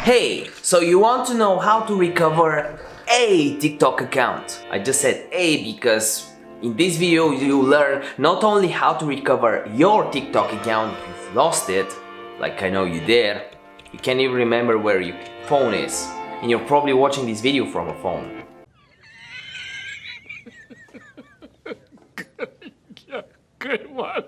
Hey, so you want to know how to recover a TikTok account? I just said a because in this video you learn not only how to recover your TikTok account if you've lost it, like I know you did, you can't even remember where your phone is, and you're probably watching this video from a phone. Good one.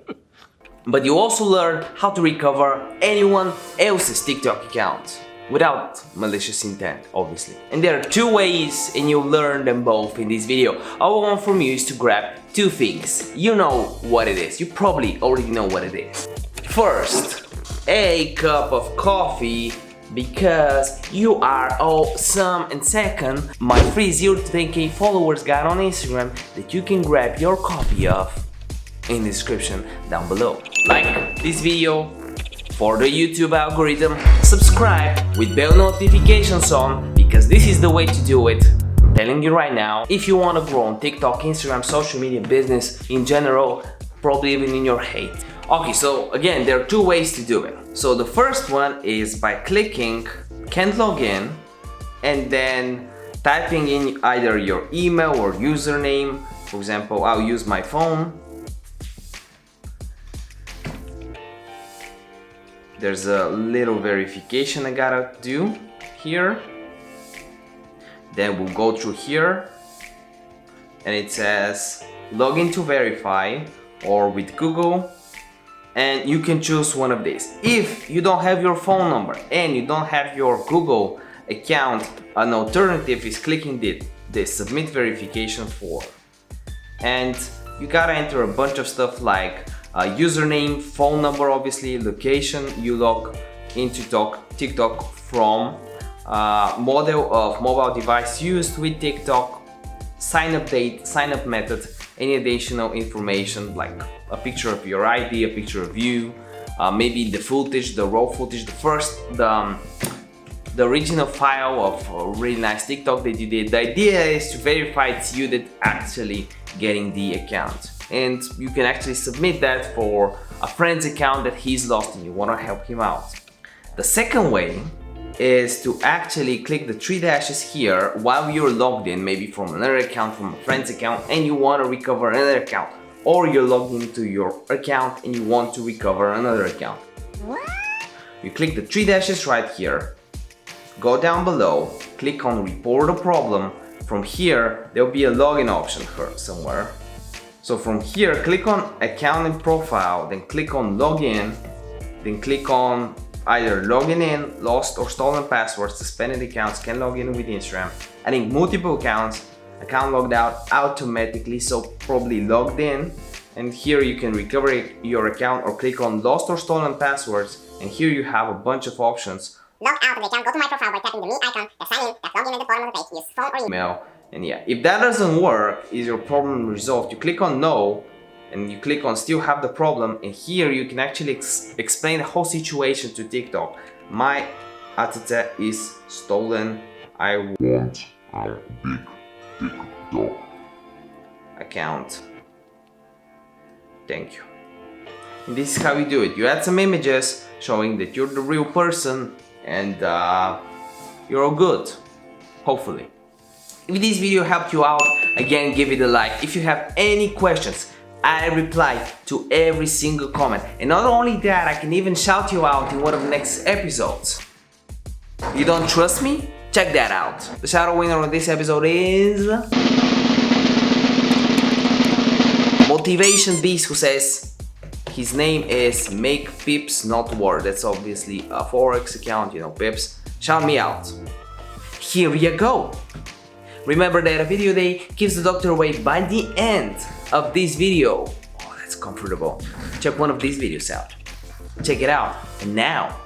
But you also learn how to recover anyone else's TikTok account without malicious intent, obviously. And there are two ways, and you'll learn them both in this video. All I want from you is to grab two things. You know what it is. You probably already know what it is. First, a cup of coffee because you are awesome. And second, my free 0 to 10k followers guide on Instagram that you can grab your copy of in the description down below. Like this video for the YouTube algorithm, subscribe with bell notifications on because this is the way to do it. I'm telling you right now, if you want to grow on TikTok, Instagram, social media, business in general, probably even in your hate. Okay, so again, there are two ways to do it. So the first one is by clicking can't log in and then typing in either your email or username. For example, I'll use my phone. There's a little verification I gotta do here. Then we'll go through here and it says login to verify or with Google, and you can choose one of these. If you don't have your phone number and you don't have your Google account, an alternative is clicking the submit verification form, and you gotta enter a bunch of stuff like username, phone number, obviously, location you log into TikTok from, model of mobile device used with TikTok, sign up date, sign up method, any additional information like a picture of your ID, a picture of you, maybe the footage, the raw footage, the original file of a really nice TikTok that you did. The idea is to verify it's you that actually getting the account. And you can actually submit that for a friend's account that he's lost and you want to help him out. The second way is to actually click the three dashes here while you're logged in, maybe from another account, from a friend's account, and you want to recover another account. Or you're logged into your account and you want to recover another account. You click the three dashes right here, go down below, click on report a problem. From here, there'll be a login option somewhere. So from here, click on account and profile, then click on login, then click on either logging in, lost or stolen passwords, suspended accounts, can log in with Instagram, adding multiple accounts, account logged out automatically, so probably logged in, and here you can recover your account, or click on lost or stolen passwords, and here you have a bunch of options. Log out of the account, go to my profile by tapping the me icon, that's sign in, that's log in at the bottom of the page, use phone or email. And yeah, if that doesn't work, is your problem resolved? You click on no, and you click on still have the problem, and here you can actually explain the whole situation to TikTok. My attitude is stolen. I want a big TikTok account. Thank you. And this is how you do it. You add some images showing that you're the real person, and you're all good, hopefully. If this video helped you out, again, give it a like. If you have any questions, I reply to every single comment. And not only that, I can even shout you out in one of the next episodes. You don't trust me? Check that out. The shout out winner of this episode is Motivation Beast, who says his name is Make Pips Not War. That's obviously a Forex account, you know, Pips. Shout me out. Here you go. Remember that a video day keeps the doctor away by the end of this video. Oh, that's comfortable. Check one of these videos out. Check it out. And now,